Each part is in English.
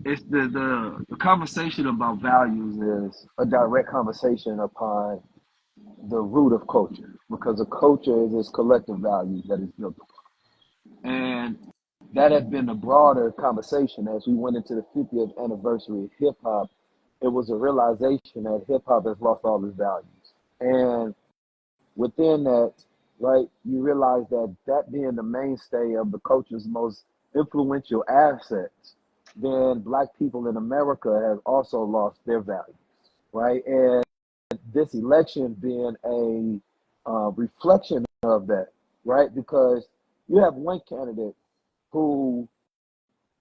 it's the conversation about values is a direct conversation upon the root of culture, because a culture is this collective value that is built upon. And that has been a broader conversation as we went into the 50th anniversary of hip hop. It was a realization that hip hop has lost all its values. And within that, right, you realize that that being the mainstay of the culture's most influential assets, then black people in America have also lost their values, right? And this election being a reflection of that, right? Because you have one candidate who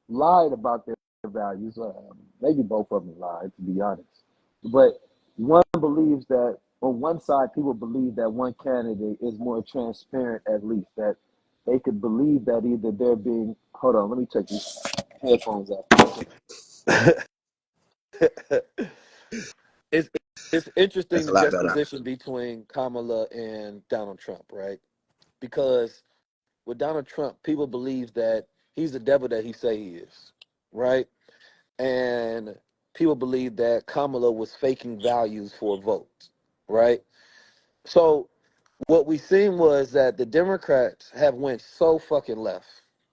lied about their values. Maybe both of them lied, to be honest. But one believes that on one side, people believe that one candidate is more transparent, at least that they could believe that either they're being. Hold on, let me check these headphones out. it's it's interesting That's a the lot better. juxtaposition between Kamala and Donald Trump, right? Because with Donald Trump, people believe that he's the devil that he say he is, right? And people believe that Kamala was faking values for a vote, right? So what we seen was that the Democrats have went so fucking left,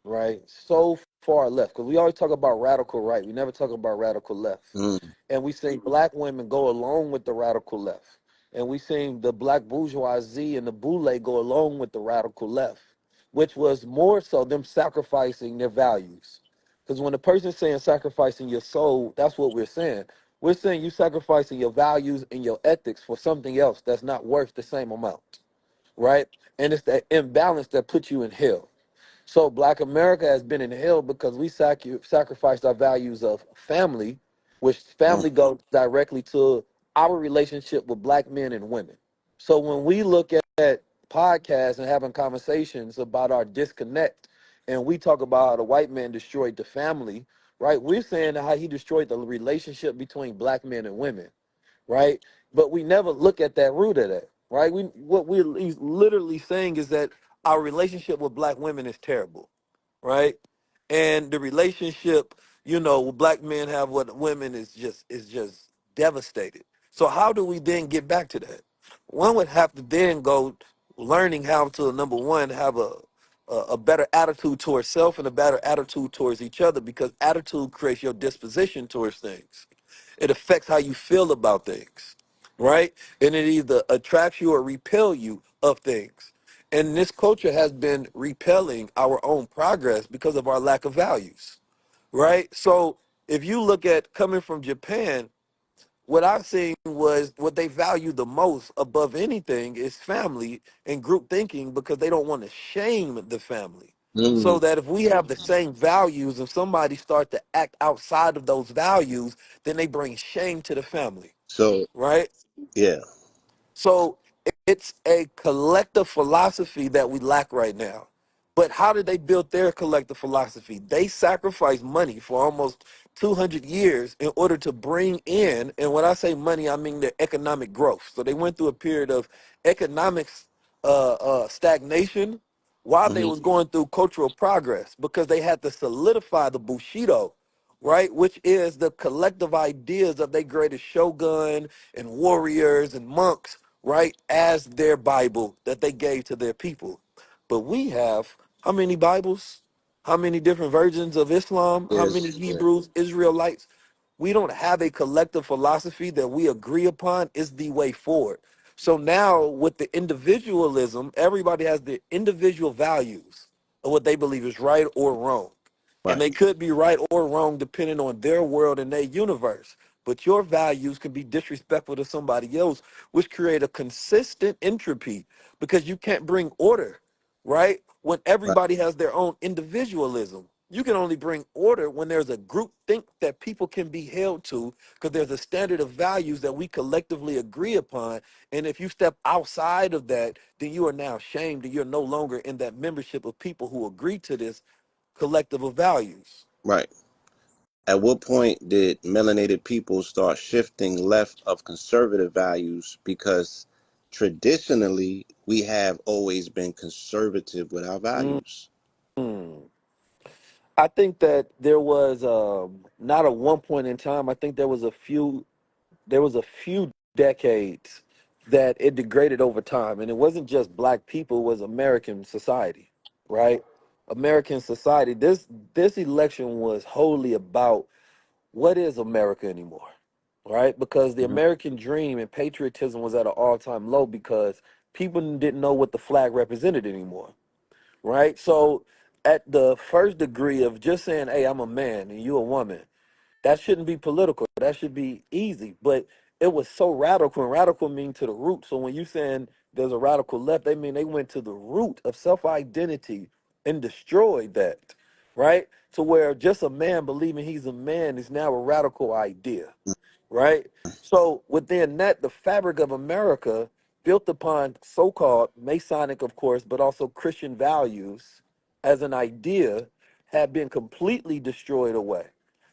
right? So far left, because we always talk about radical right. We never talk about radical left. Mm. And we seen black women go along with the radical left. And we seen the black bourgeoisie and the boule go along with the radical left, which was more so them sacrificing their values. Because when a person's saying sacrificing your soul, that's what we're saying. We're saying you sacrificing your values and your ethics for something else that's not worth the same amount, right? And it's that imbalance that puts you in hell. So Black America has been in hell because we sacrificed our values of family, which Mm. family goes directly to our relationship with black men and women. So when we look at podcasts and having conversations about our disconnect, and we talk about how the white man destroyed the family, right? We're saying how he destroyed the relationship between black men and women, right? But we never look at that root of that, right? We what we're literally saying is that our relationship with black women is terrible, right? And the relationship, with black men have with women is just devastated. So how do we then get back to that? One would have to then go learning how to, number one, have a better attitude towards self and a better attitude towards each other, because attitude creates your disposition towards things. It affects how you feel about things, right? And it either attracts you or repel you of things. And this culture has been repelling our own progress because of our lack of values, right? So if you look at coming from Japan, what I've seen was what they value the most above anything is family and group thinking, because they don't want to shame the family. So Mm. that if we have the same values and somebody start to act outside of those values, then they bring shame to the family, So right? yeah, So it's a collective philosophy that we lack right now. But how did they build their collective philosophy? They sacrificed money for almost 200 years in order to bring in, and when I say money, I mean their economic growth. So they went through a period of economics stagnation while they hmm, was going through cultural progress, because they had to solidify the Bushido, right? Which is the collective ideas of their greatest shogun and warriors and monks, right? As their Bible that they gave to their people. But we have how many Bibles? How many different versions of Islam? How many is yeah, Hebrews, Israelites? We don't have a collective philosophy that we agree upon is the way forward. So now with the individualism, everybody has their individual values of what they believe is right or wrong. And right, they could be right or wrong depending on their world and their universe. But your values can be disrespectful to somebody else, which create a consistent entropy, because you can't bring order, right? When right, everybody has their own individualism. You can only bring order when there's a group think that people can be held to, because there's a standard of values that we collectively agree upon. And if you step outside of that, then you are now shamed and you're no longer in that membership of people who agree to this collective of values. right. At what point did melanated people start shifting left of conservative values? Because traditionally we have always been conservative with our Mm. values. I think that there was not a one point in time. I think there was a few decades that it degraded over time, and it wasn't just black people; it was American society, right? American society. This election was wholly about what is America anymore, right? Because the Mhm. American dream and patriotism was at an all-time low because people didn't know what the flag represented anymore, right? So at the first degree of just saying, "Hey, I'm a man and you a woman," that shouldn't be political. That should be easy. But it was so radical, and radical mean to the root. So when you saying there's a radical left, they mean they went to the root of self-identity and destroyed that, right? To where just a man believing he's a man is now a radical idea, right? So within that, the fabric of America, built upon so-called Masonic, of course, but also Christian values as an idea, had been completely destroyed away.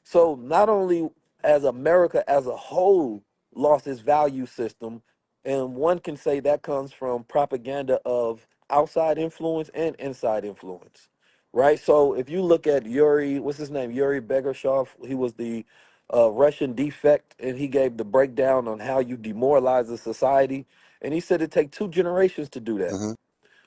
So not only as America as a whole lost its value system, and one can say that comes from propaganda of outside influence and inside influence, right? So if you look at Yuri, what's his name, Yuri Begershoff, he was the Russian defect, and he gave the breakdown on how you demoralize a society, and he said it take 2 generations to do that, Mhm.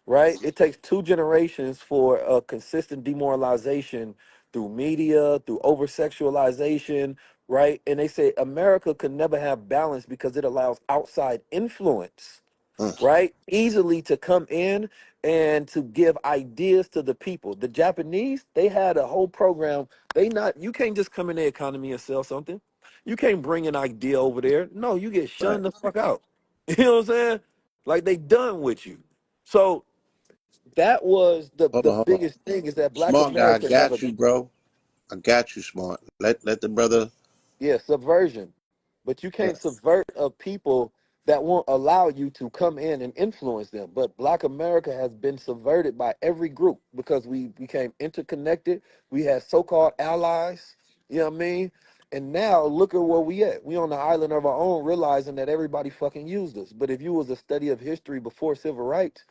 right? It takes 2 generations for a consistent demoralization through media, through over sexualization, right? And they say America could never have balance because it allows outside influence, Mm. right? Easily to come in and to give ideas to the people. The Japanese, they had a whole program. You can't just come in the economy and sell something. You can't bring an idea over there. No, you get Right. shunned the fuck out. You know what I'm saying? Like they done with you. So that was Hold the on, hold on. biggest thing is that Black Smart guy, I America never, got you, bro. I got you, smart. Let the brother. yeah, subversion. But you can't Yes. subvert a people that won't allow you to come in and influence them. But Black America has been subverted by every group because we became interconnected. We had so-called allies, you know what I mean? And now look at where we at. We on the island of our own, realizing that everybody fucking used us. But if you was a study of history before civil rights,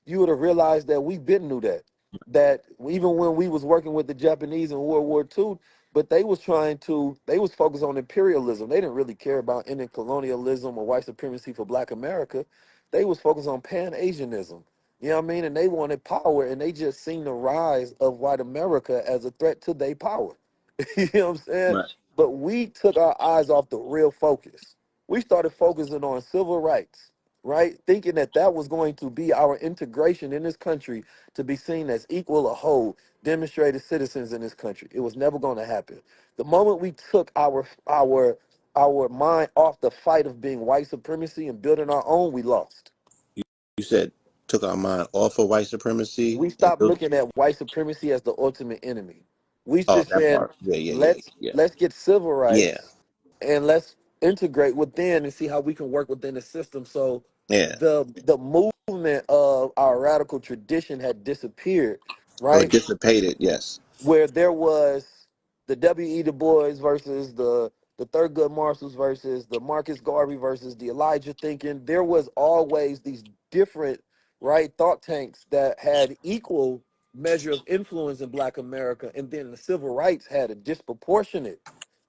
you would have realized that we been knew that. That even when we was working with the Japanese in World War II, but they was focused on imperialism. They didn't really care about ending colonialism or white supremacy for Black America. They was focused on Pan-Asianism. You know what I mean? And they wanted power, and they just seen the rise of white America as a threat to their power. You know what I'm saying? Right. But we took our eyes off the real focus. We started focusing on civil rights, right? Thinking that that was going to be our integration in this country to be seen as equal or whole, demonstrated citizens in this country. It was never going to happen. The moment we took our mind off the fight of being white supremacy and building our own, we lost. You said took our mind off of white supremacy We and stopped looking at white supremacy as the ultimate enemy. We oh, just that said, part. Yeah, yeah, yeah, yeah, let's get civil yeah, rights and let's integrate within and see how we can work within the system. So yeah. the movement of our radical tradition had disappeared, Or right? dissipated. Yes. Where there was the W.E. Du Bois versus the Thurgood Marshalls versus the Marcus Garvey versus the Elijah thinking. There was always these different right thought tanks that had equal measure of influence in Black America, and then the civil rights had a disproportionate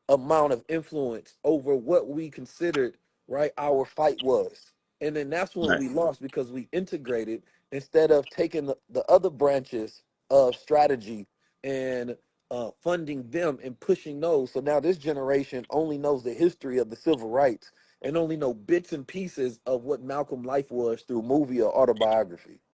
amount of influence over what we considered right our fight was. And then that's when Right. we lost because we integrated instead of taking the other branches of strategy and funding them and pushing those. So now this generation only knows the history of the civil rights and only know bits and pieces of what Malcolm life was through movie or autobiography.